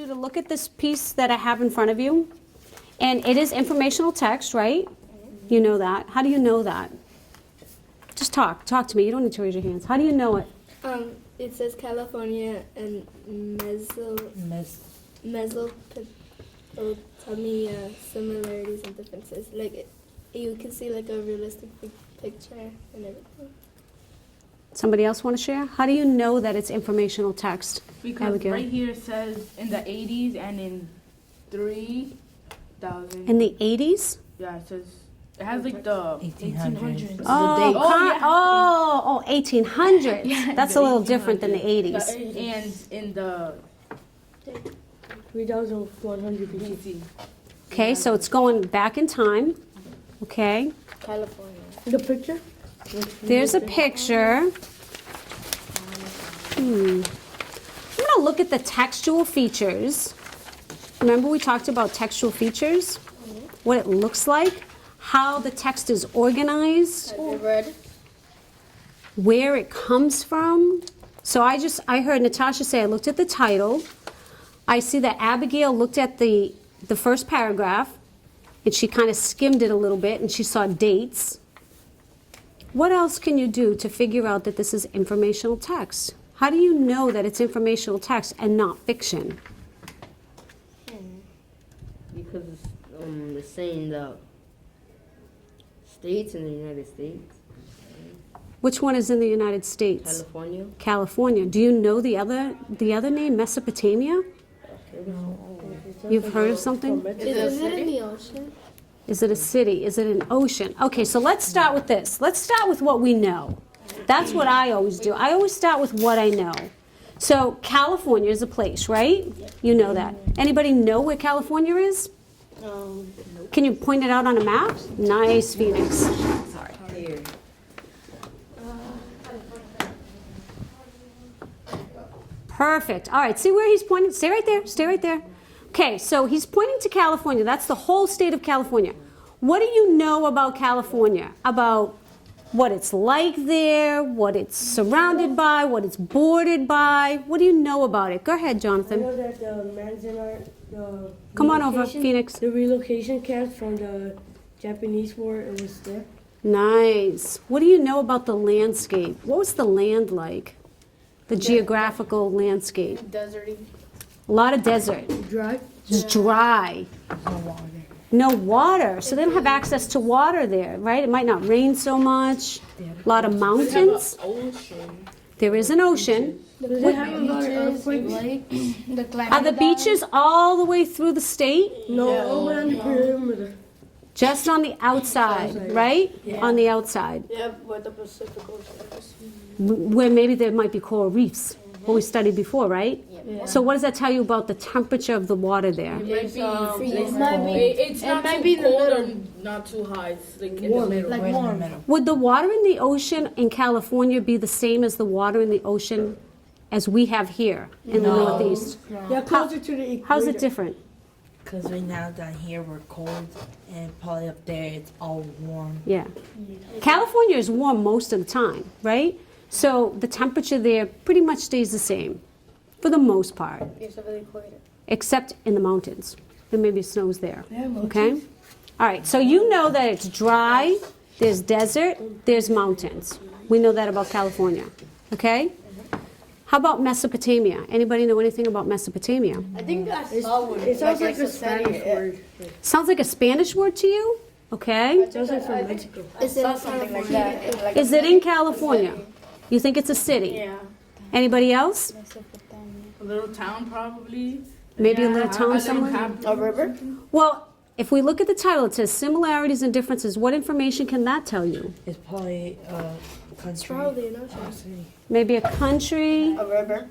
you to look at this piece that I have in front of you. And it is informational text, right? You know that. How do you know that? Just talk to me. You don't need to raise your hands. How do you know it? It says California and Mesopotamia similarities and differences. Like you can see like a realistic picture and everything. Somebody else want to share? How do you know that it's informational text? Because Abigail? right here it says in the 80s and in 3000. In the 80s? Yeah, it says it has like the 1800s. Oh, 1800s. Yeah, That's the a little different than the 1800s. 80s. And in the 3100 BC. Okay, so it's going back in time. Okay. California. The picture? There's a picture. I'm going to look at the textual features. Remember we talked about textual features? What it looks like, how the text is organized, Red. where it comes from. So I heard Natasha say, I looked at the title. I see that Abigail looked at the first paragraph, and she kind of skimmed it a little bit, and she saw dates. What else can you do to figure out that this is informational text? How do you know that it's informational text and not fiction? Because it's saying the states in the United States. Which one is in the United States? California. California. Do you know the other name, Mesopotamia? You've heard of something? Is it in the ocean? Is it a city? Is it an ocean? Okay, so let's start with this. Let's start with what we know. That's what I always do. I always start with what I know. So California is a place, right? You know that. Anybody know where California is? Can you point it out on a map? Nice, Phoenix. Sorry. Here. Perfect. All right, see where he's pointing? Stay right there. Stay right there. Okay, so he's pointing to California. That's the whole state of California. What do you know about California? About what it's like there, what it's surrounded by, what it's bordered by? What do you know about it? Go ahead, I Jonathan. know that the Manzanar, the Come on over, relocation- Phoenix. The relocation camps from the Japanese war, it was there. Nice. What do you know about the landscape? What was the land like? The geographical landscape? Deserty. A lot of desert. Dry. It's dry. No water. So they don't have access to water there, right? It might not rain so much. A lot of mountains. ocean. There is an ocean. Does it have a lot of earthquakes? The climate. Are the beaches all the way through the state? No, all around the perimeter. Just on the outside, right? On the outside. Yeah, where the Pacific Ocean is. Where maybe there might be coral reefs, what we studied before, right? So what does that tell you about the temperature of the water there? It's not might too be in the cold or middle. not too high. It's like in the middle. Like warm. Would the water in the ocean in California be the same as the water in the ocean as we have here in the Northeast? Yeah, closer to the equator. How's it different? Because right now down here we're cold, and probably up there it's all warm. Yeah. California is warm most of the time, right? So the temperature there pretty much stays the same for the most part, Except for the equator. except in the mountains. There maybe snows there. Okay? All right, so you know that it's dry, there's desert, there's mountains. We know that about California. Okay? How about Mesopotamia? Anybody know anything about Mesopotamia? I think I saw one. It sounds like a Spanish word. Sounds like a Spanish word to you? Okay. It sounds like from Mexico. Is it something like that? Is it in California? You think it's a city? Yeah. Anybody else? A little town probably. Maybe a Yeah, little town somewhere? capital. A river? Well, if we look at the title, it says similarities and differences. What information can that tell you? It's probably a country. Probably an ocean. Maybe a country, A river?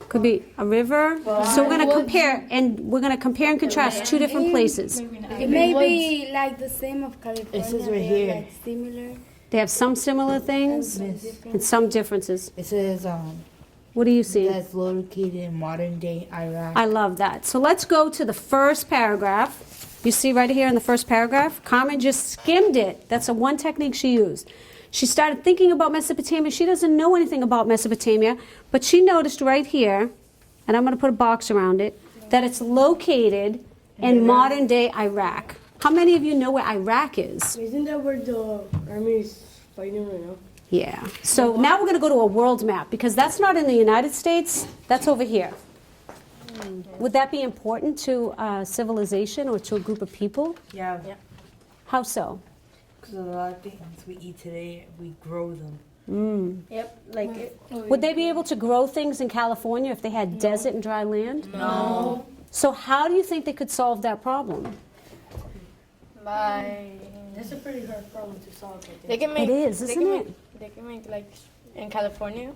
could be a river. So we're going to compare, and we're going to compare and contrast two different places. It may be like the same of California. It says right they're, here. Like similar. They have some similar things and some differences. It says What do you see? that's located in modern day Iraq. I love that. So let's go to the first paragraph. You see right here in the first paragraph? Carmen just skimmed it. That's the one technique she used. She started thinking about Mesopotamia. She doesn't know anything about Mesopotamia, but she noticed right here, and I'm going to put a box around it, that it's located in modern-day Iraq. How many of you know where Iraq is? Isn't that where the army is fighting right now? Yeah. So now we're going to go to a world map, because that's not in the United States. That's over here. Would that be important to civilization or to a group of people? Yeah. How so? Because a lot of things we eat today, we grow them. Yep, like it. Would they be able to grow things in California if they had desert and dry land? No. So how do you think they could solve that problem? That's a pretty hard problem to solve. I think. They can make. It is, they isn't can it? Make, they can make like in California,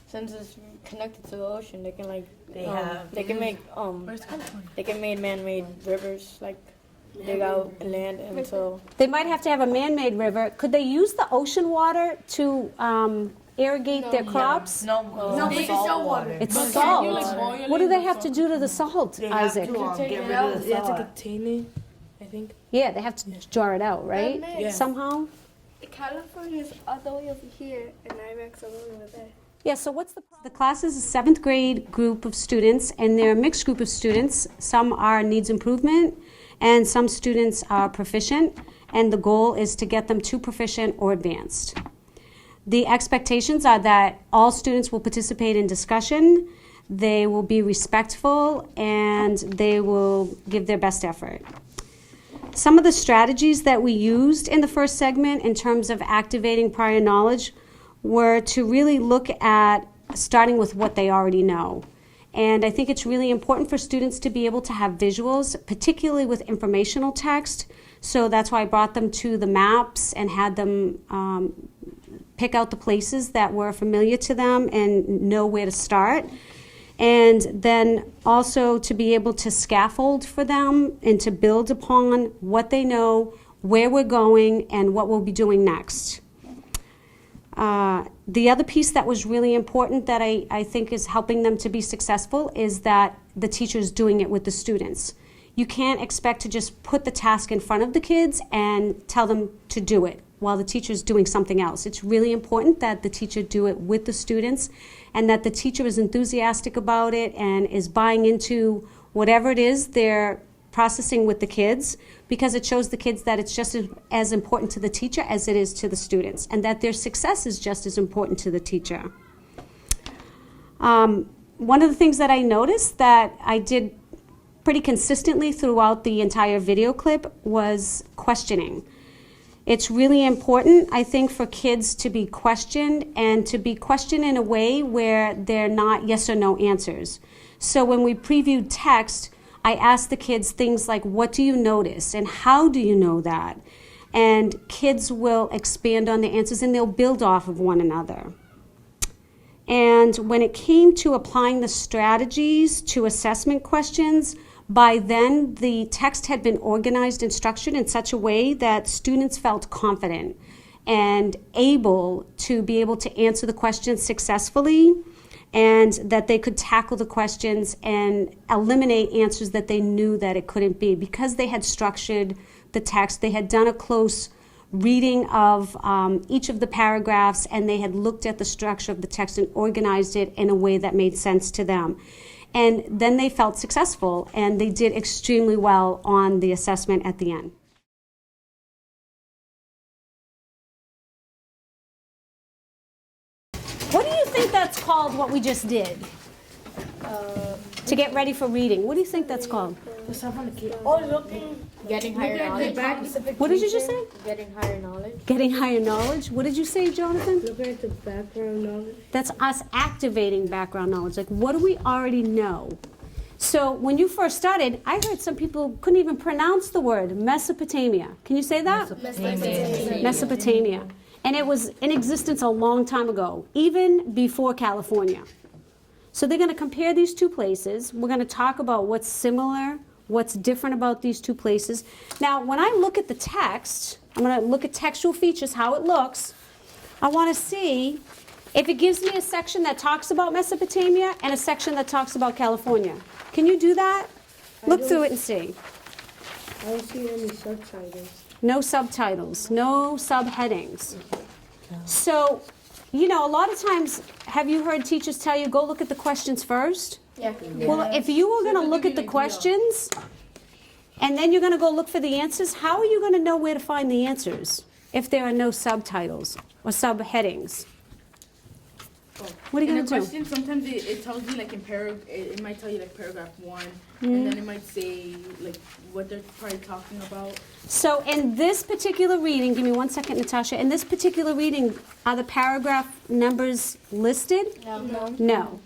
since it's connected to the ocean. They can like. They can make Where's California? They can make man-made rivers like dig out land, and so They might have to have a man-made river. Could they use the ocean water to irrigate their crops? No, it's salt water. It's But salt. can you, like, boil What do it they with have to salt? do to the salt, They have Isaac? to get rid of the You have to salt. contain it, I think. Yeah, they have to jar it out, right? Yeah. Somehow? California is all the way over here, and Iraq's all the way over there. Yeah, so what's the class is a 7th grade group of students, and they're a mixed group of students. Some are needs improvement, and some students are proficient, and the goal is to get them to proficient or advanced. The expectations are that all students will participate in discussion, they will be respectful, and they will give their best effort. Some of the strategies that we used in the first segment in terms of activating prior knowledge were to really look at starting with what they already know. And I think it's really important for students to be able to have visuals, particularly with informational text. So that's why I brought them to the maps and had them pick out the places that were familiar to them and know where to start. And then also to be able to scaffold for them and to build upon what they know, where we're going, and what we'll be doing next. The other piece that was really important that I think is helping them to be successful is that the teacher's doing it with the students. You can't expect to just put the task in front of the kids and tell them to do it while the teacher's doing something else. It's really important that the teacher do it with the students and that the teacher is enthusiastic about it and is buying into whatever it is they're processing with the kids, because it shows the kids that it's just as important to the teacher as it is to the students, and that their success is just as important to the teacher. One of the things that I noticed that I did pretty consistently throughout the entire video clip was questioning. It's really important, I think, for kids to be questioned and to be questioned in a way where they're not yes or no answers. So when we previewed text, I asked the kids things like, what do you notice and how do you know that? And kids will expand on the answers and they'll build off of one another. And when it came to applying the strategies to assessment questions, by then the text had been organized and structured in such a way that students felt confident and able to be able to answer the questions successfully, and that they could tackle the questions and eliminate answers that they knew that it couldn't be. Because they had structured the text, they had done a close reading of each of the paragraphs, and they had looked at the structure of the text and organized it in a way that made sense to them. And then they felt successful, and they did extremely well on the assessment at the end. What do you think that's called, what we just did? To get ready for reading. What do you think that's called? Getting higher knowledge. What did you just say? Getting higher knowledge. Getting higher knowledge. What did you say, Jonathan? Looking at the background knowledge. That's us activating background knowledge. Like, what do we already know? So when you first started, I heard some people couldn't even pronounce the word Mesopotamia. Can you say that? Mesopotamia. And it was in existence a long time ago, even before California. So they're going to compare these two places. We're going to talk about what's similar, what's different about these two places. Now, when I look at the text, I'm going to look at textual features, how it looks. I want to see if it gives me a section that talks about Mesopotamia and a section that talks about California. Can you do that? Look through it and see. I don't see any subtitles. No subtitles, no subheadings. So, you know, a lot of times, have you heard teachers tell you, go look at the questions first? Yeah. Well, if you were gonna look at the questions, and then you're gonna go look for the answers, how are you gonna know where to find the answers if there are no subtitles or subheadings? What are you In gonna a do? question, sometimes it tells you like in it might tell you like paragraph 1, and then it might say like what they're probably talking about. So in this particular reading, give me 1 second, Natasha, in this particular reading, are the paragraph numbers listed? No. No.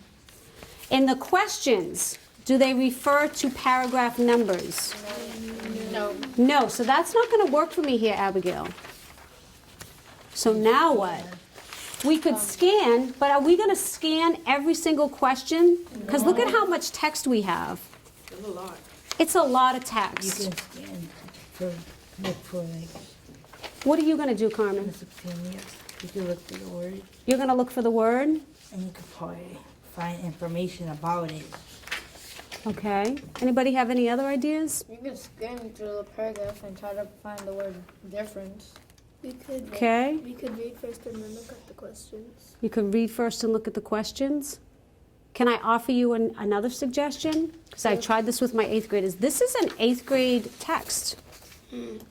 In the questions, do they refer to paragraph numbers? No. No, so that's not going to work for me here, Abigail. So now what? We could scan, but are we going to scan every single question? Because look at how much text we have. There's a lot. It's a lot of You text. can scan for, look for like What are you going to do, Carmen? Mesopotamia. You can look for the word, You're going to look for the word? and you can probably find information about it. Okay. Anybody have any other ideas? You can scan through the paragraph and try to find the word difference. We could. Okay. We could read first and then look at the questions. You could read first and look at the questions. Can I offer you another suggestion? Because I tried this with my 8th graders. This is an 8th grade text. And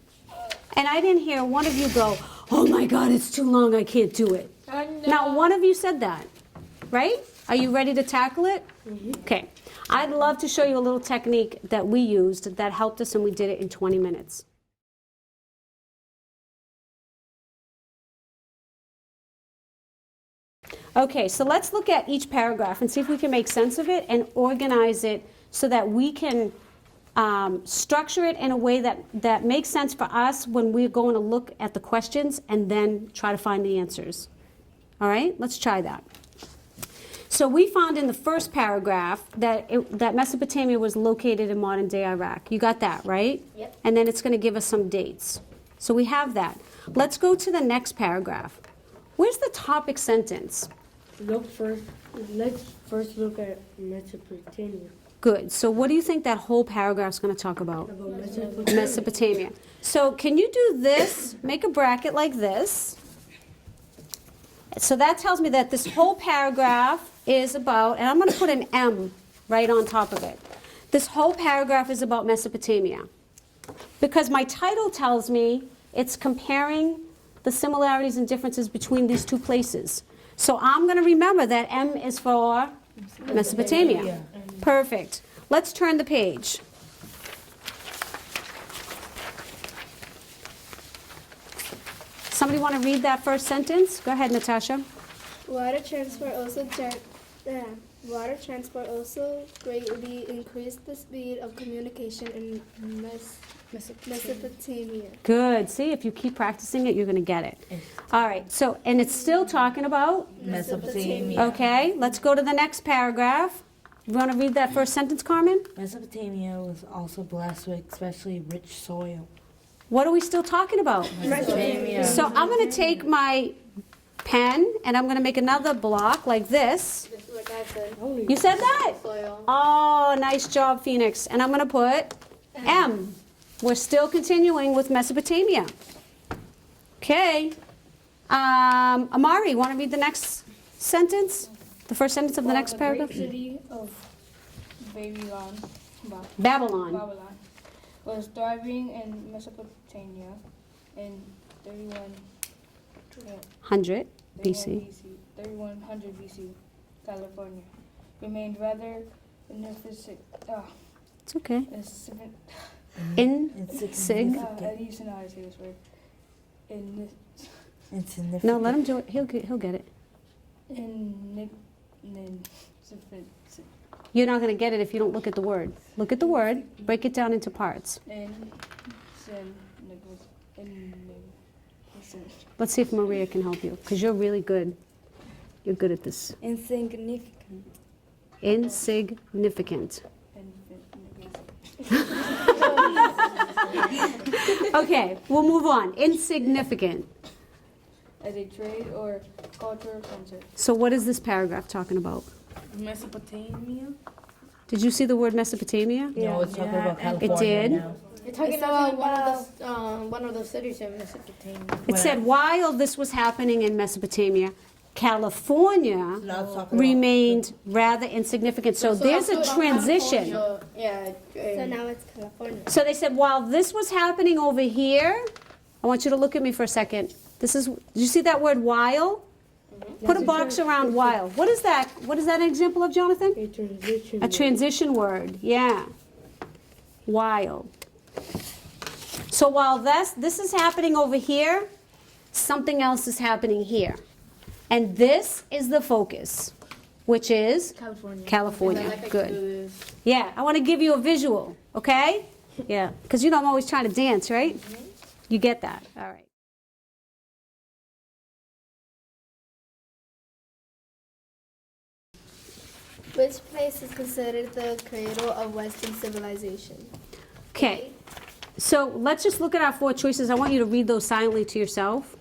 I didn't hear one of you go, oh my God, it's too long, I can't do it. Not one of you said that, right? Are you ready to tackle it? Okay. I'd love to show you a little technique that we used that helped us, and we did it in 20 minutes. Okay, so let's look at each paragraph and see if we can make sense of it and organize it so that we can structure it in a way that makes sense for us when we're going to look at the questions and then try to find the answers. All right, let's try that. So we found in the first paragraph that Mesopotamia was located in modern-day Iraq. You got that, right? Yep. And then it's going to give us some dates. So we have that. Let's go to the next paragraph. Where's the topic sentence? Let's first look at Mesopotamia. Good. So what do you think that whole paragraph is going to talk about? About Mesopotamia. Mesopotamia. So can you do this? Make a bracket like this. So that tells me that this whole paragraph is about, and I'm going to put an M right on top of it. This whole paragraph is about Mesopotamia. Because my title tells me it's comparing the similarities and differences between these two places. So I'm going to remember that M is for Mesopotamia. Perfect. Let's turn the page. Somebody want to read that first sentence? Go ahead, Natasha. Water transport also greatly increased the speed of communication in Mesopotamia. Good. See, if you keep practicing it, you're going to get it. All right. So, and it's still talking about? Mesopotamia. Okay. Let's go to the next paragraph. You want to read that first sentence, Carmen? Mesopotamia was also blessed with especially rich soil. What are we still talking about? Mesopotamia. So I'm going to take my pen and I'm going to make another block like this. Just like I said. You said that? Soil. Oh, nice job, Phoenix. And I'm going to put M. We're still continuing with Mesopotamia. Okay. Amari, want to read the next sentence? The first sentence of the next paragraph? The great city of Babylon. was thriving in Mesopotamia in 100 BC. 3100 BC. California remained rather insignificant. It's okay. Insignificant. Sig. I used to know how to say this word. Insignificant. No, let him do it. He'll get it. You're not going to get it if you don't look at the word. Look at the word. Break it down into parts. Let's see if Maria can help you, because you're really good. You're good at this. Insignificant. Insignificant. Okay, we'll move on. Insignificant. As a trade or cultural center. So what is this paragraph talking about? Mesopotamia. Did you see the word Mesopotamia? No, it's talking about Yeah, California did. now. You're talking about one of the cities in Mesopotamia. It said while this was happening in Mesopotamia, California Now it's talking about- remained rather insignificant. So there's a transition. Yeah. So now it's California. So they said, while this was happening over here, I want you to look at me for a second. This is, do you see that word while? Put a box around while. What is that? What is that an example of, Jonathan? A transition. A transition word, yeah. While. So while this is happening over here, something else is happening here. And this is the focus, which is California. California. And I like to Good. do this. Yeah, I want to give you a visual, okay? Yeah, because you know I'm always trying to dance, right? You get that, all right. Which place is considered the cradle of Western civilization? Okay, so let's just look at our 4 choices. I want you to read those silently to yourself.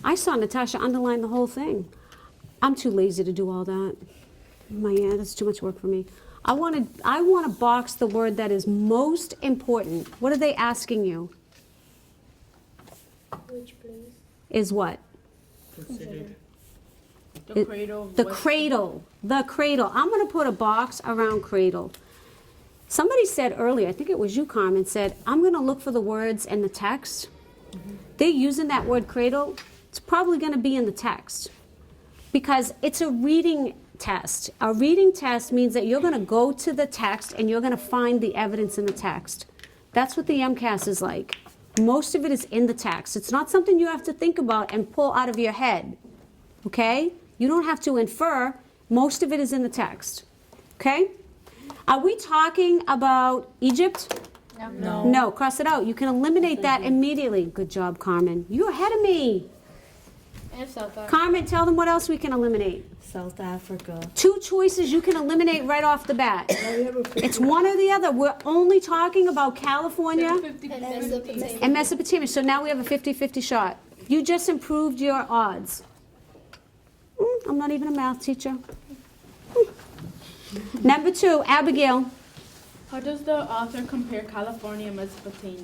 I saw Natasha underline the whole thing. I'm too lazy to do all that. That's too much work for me. I want to box the word that is most important. What are they asking you? Which place? Is what? Considered. The cradle. of The West- cradle. The cradle. I'm going to put a box around cradle. Somebody said earlier, I think it was you, Carmen, said, I'm going to look for the words in the text. They're using that word cradle. It's probably going to be in the text because it's a reading test. A reading test means that you're going to go to the text and you're going to find the evidence in the text. That's what the MCAS is like. Most of it is in the text. It's not something you have to think about and pull out of your head. Okay? You don't have to infer. Most of it is in the text. Okay? Are we talking about Egypt? No. No, cross it out. You can eliminate that immediately. Good job, Carmen. You're ahead of me. And South Africa. Carmen, tell them what else we can eliminate. South Africa. 2 choices you can eliminate right off the bat. Now we have a It's one or the other. We're only talking about California 50, And Mesopotamia. and Mesopotamia. So now we have a 50-50 shot. You just improved your odds. I'm not even a math teacher. Number 2, Abigail. How does the author compare California and Mesopotamia?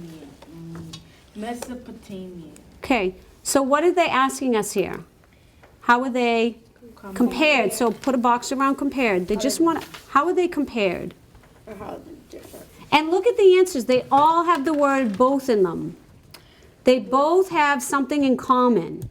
Mesopotamia. Okay, so what are they asking us here? How are they compared? So put a box around compared. They just want to, how are they compared? Or how they're different. And look at the answers. They all have the word both in them. They both have something in common.